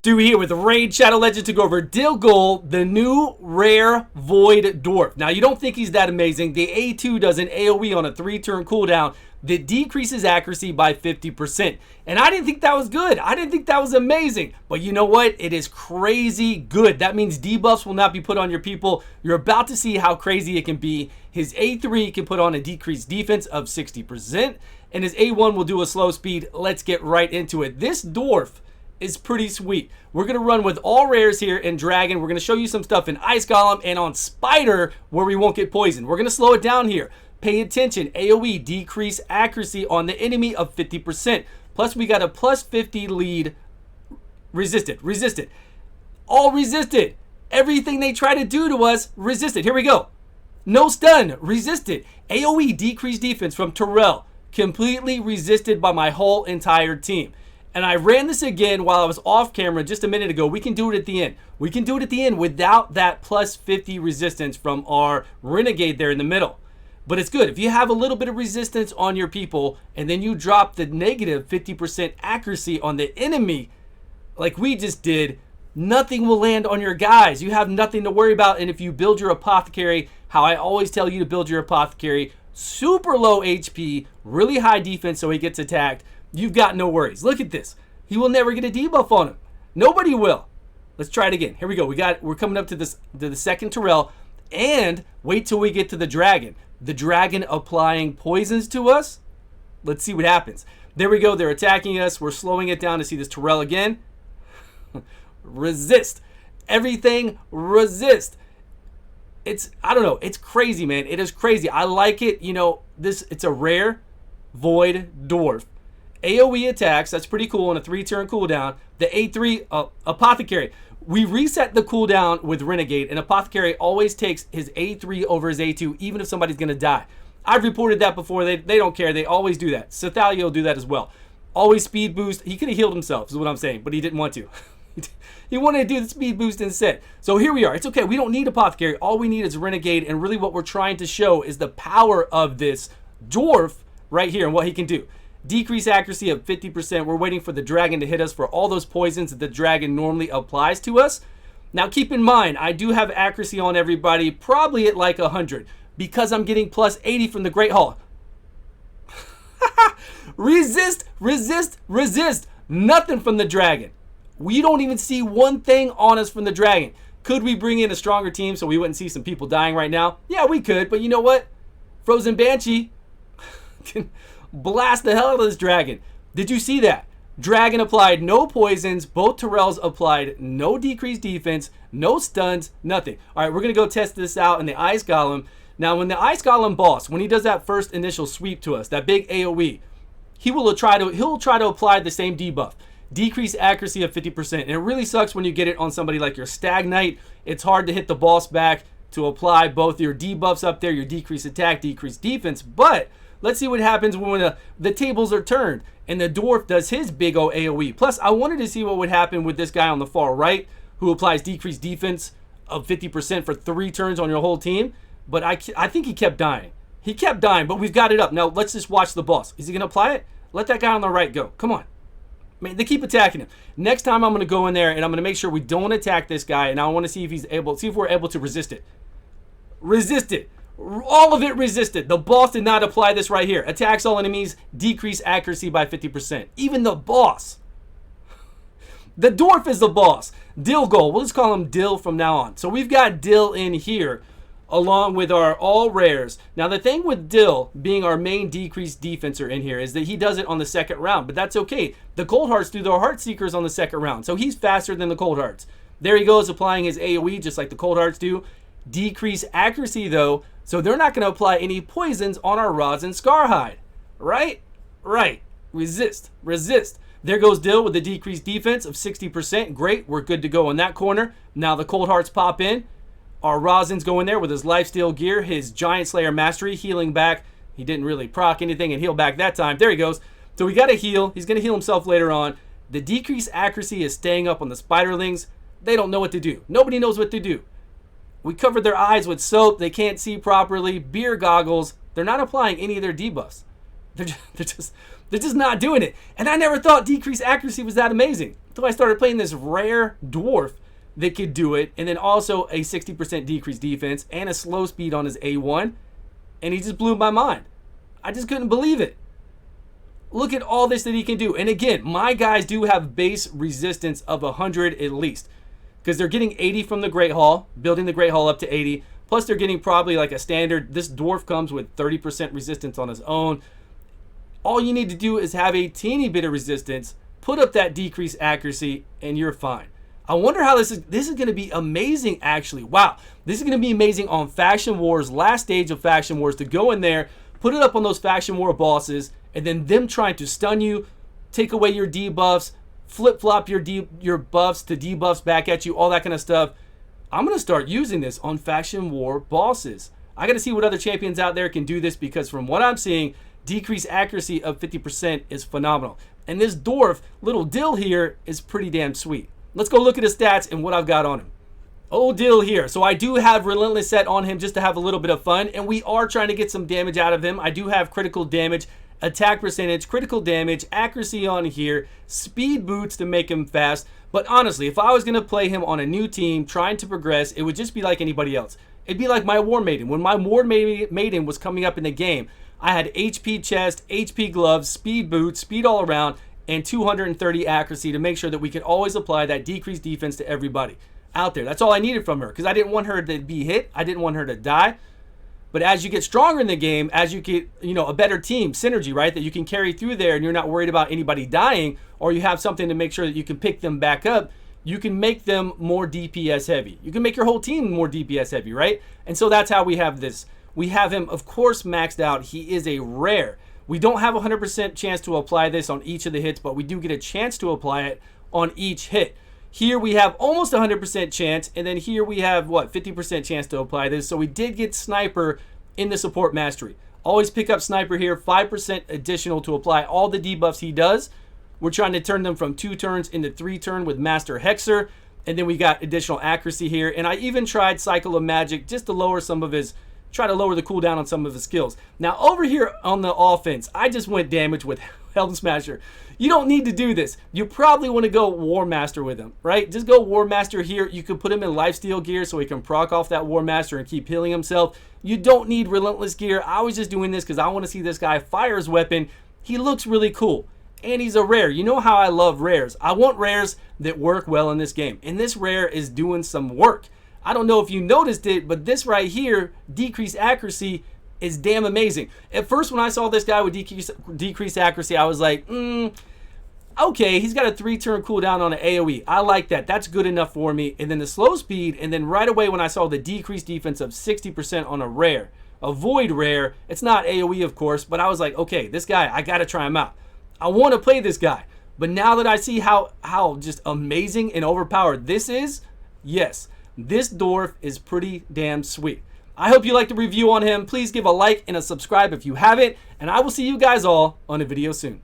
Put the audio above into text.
Stu here with Raid Shadow Legend to go over Dilgol, the new rare Void Dwarf. Now, you don't think he's that amazing. The A2 does an AoE on a 3-turn cooldown that decreases accuracy by 50%. And I didn't think that was good. I didn't think that was amazing. But you know what? It is crazy good. That means debuffs will not be put on your people. You're about to see how crazy it can be. His A3 can put on a decreased defense of 60%. And his A1 will do a slow speed. Let's get right into it. This dwarf is pretty sweet. We're going to run with all rares here in Dragon. We're going to show you some stuff in Ice Golem and on Spider where we won't get poisoned. We're going to slow it down here. Pay attention. AoE, decrease accuracy on the enemy of 50%. Plus, we got a plus 50 lead. Resisted. All resisted. Everything they try to do to us, resisted. Here we go. No stun, resisted. AoE, decreased defense from Terrell. Completely resisted by my whole entire team. And I ran this again while I was off camera just a minute ago. We can do it at the end. We can do it at the end without that plus 50 resistance from our Renegade there in the middle. But it's good. If you have a little bit of resistance on your people and then you drop the negative 50% accuracy on the enemy, like we just did, nothing will land on your guys. You have nothing to worry about. And if you build your apothecary, how I always tell you to build your apothecary, super low HP, really high defense so he gets attacked, you've got no worries. Look at this. He will never get a debuff on him. Nobody will. Let's try it again. Here we go. We're coming up to the second Terrell. And wait till we get to the dragon. The dragon applying poisons to us. Let's see what happens. There we go. They're attacking us. We're slowing it down to see this Terrell again. Resist. Everything resist. I don't know. It's crazy, man. It is crazy. I like it. You know, it's a rare Void Dwarf. AoE attacks, that's pretty cool on a 3-turn cooldown. The A3 Apothecary. We reset the cooldown with Renegade, and Apothecary always takes his A3 over his A2, even if somebody's going to die. I've reported that before. They don't care. They always do that. Sathalia will do that as well. Always speed boost. He could have healed himself, is what I'm saying, but he didn't want to. He wanted to do the speed boost instead. So here we are. It's okay. We don't need Apothecary. All we need is Renegade, and really what we're trying to show is the power of this dwarf right here and what he can do. Decrease accuracy of 50%. We're waiting for the dragon to hit us for all those poisons that the dragon normally applies to us. Now keep in mind, I do have accuracy on everybody, probably at like 100, because I'm getting plus 80 from the Great Hall. Resist. Nothing from the dragon. We don't even see one thing on us from the dragon. Could we bring in a stronger team so we wouldn't see some people dying right now? Yeah, we could, but you know what? Frozen Banshee can blast the hell out of this dragon. Did you see that? Dragon applied no poisons. Both Terrells applied no decreased defense, no stuns, nothing. All right, we're going to go test this out in the Ice Golem. Now, when the Ice Golem boss, when he does that first initial sweep to us, that big AoE, he'll try to apply the same debuff. Decrease accuracy of 50%. And it really sucks when you get it on somebody like your Stag Knight. It's hard to hit the boss back to apply both your debuffs up there, your decreased attack, decreased defense, but let's see what happens when the tables are turned and the dwarf does his big O AoE. Plus, I wanted to see what would happen with this guy on the far right who applies decreased defense of 50% for 3 turns on your whole team. But I think he kept dying. He kept dying, but we've got it up. Now, let's just watch the boss. Is he going to apply it? Let that guy on the right go. Come on. Man, they keep attacking him. Next time, I'm going to go in there and I'm going to make sure we don't attack this guy. And I want to see if we're able to resist it. Resist it. All of it resisted. The boss did not apply this right here. Attacks all enemies, decrease accuracy by 50%. Even the boss. The dwarf is the boss. Dilgol. We'll just call him Dil from now on. So we've got Dil in here along with our all rares. Now the thing with Dil being our main decreased defenser in here is that he does it on the second round, but that's okay. The Cold Hearts do their Heart Seekers on the second round, so he's faster than the Cold Hearts. There he goes applying his AoE just like the Cold Hearts do. Decrease accuracy though, so they're not going to apply any poisons on our Rods and Scarhide. Right? Right. Resist. There goes Dil with the decreased defense of 60%. Great. We're good to go in that corner. Now the Cold Hearts pop in. Our Rosin's go in there with his Lifesteal gear, his Giant Slayer Mastery, healing back. He didn't really proc anything and heal back that time. There he goes. So we got to heal. He's going to heal himself later on. The decreased accuracy is staying up on the Spiderlings. They don't know what to do. Nobody knows what to do. We covered their eyes with soap. They can't see properly. Beer goggles. They're not applying any of their debuffs. They're just not doing it. And I never thought decreased accuracy was that amazing until I started playing this rare dwarf that could do it. And then also a 60% decreased defense and a slow speed on his A1. And he just blew my mind. I just couldn't believe it. Look at all this that he can do. And again, my guys do have base resistance of 100 at least. Because they're getting 80 from the Great Hall, building the Great Hall up to 80. Plus they're getting probably like a standard. This dwarf comes with 30% resistance on his own. All you need to do is have a teeny bit of resistance, put up that decreased accuracy, and you're fine. I wonder how this is going to be amazing, actually. Wow, this is going to be amazing on Faction Wars, last stage of Faction Wars, to go in there, put it up on those Faction War bosses, and then them trying to stun you, take away your debuffs, flip-flop your buffs to debuffs back at you, all that kind of stuff. I'm going to start using this on Faction War bosses. I got to see what other champions out there can do this, because from what I'm seeing, decreased accuracy of 50% is phenomenal. And this dwarf, little Dill here, is pretty damn sweet. Let's go look at his stats and what I've got on him. Old Dill here. So I do have Relentless set on him just to have a little bit of fun. And we are trying to get some damage out of him. I do have critical damage, attack percentage, critical damage, accuracy on here, speed boots to make him fast. But honestly, if I was going to play him on a new team trying to progress, it would just be like anybody else. It'd be like my War Maiden. When my War Maiden was coming up in the game, I had HP chest, HP gloves, speed boots, speed all around, and 230 accuracy to make sure that we could always apply that decreased defense to everybody out there. That's all I needed from her, because I didn't want her to be hit. I didn't want her to die. But as you get stronger in the game, as you get, a better team, synergy, right, that you can carry through there, and you're not worried about anybody dying, or you have something to make sure that you can pick them back up, you can make them more DPS heavy. You can make your whole team more DPS heavy, right? And so that's how we have this. We have him, of course, maxed out. He is a rare. We don't have a 100% chance to apply this on each of the hits, but we do get a chance to apply it on each hit. Here we have almost 100% chance, and then here we have, 50% chance to apply this. So we did get Sniper in the support mastery. Always pick up Sniper here, 5% additional to apply all the debuffs he does. We're trying to turn them from 2 turns into 3 turn with Master Hexer, and then we got additional accuracy here. And I even tried Cycle of Magic just to lower some of his, try to lower the cooldown on some of his skills. Now over here on the offense, I just went damage with Helm Smasher. You don't need to do this. You probably want to go War Master with him, right? Just go War Master here. You could put him in lifesteal gear so he can proc off that War Master and keep healing himself. You don't need Relentless gear. I was just doing this because I want to see this guy fire his weapon. He looks really cool. And he's a rare. You know how I love rares. I want rares that work well in this game. And this rare is doing some work. I don't know if you noticed it, but this right here, decreased accuracy, is damn amazing. At first, when I saw this guy with decreased accuracy, I was like, okay, he's got a 3-turn cooldown on an AoE. I like that. That's good enough for me. And then the slow speed, and then right away when I saw the decreased defense of 60% on a rare, a void rare, it's not AoE of course, but I was like, okay, this guy, I gotta try him out. I want to play this guy. But now that I see how just amazing and overpowered this is, yes, this dwarf is pretty damn sweet. I hope you liked the review on him. Please give a like and a subscribe if you haven't, and I will see you guys all on a video soon.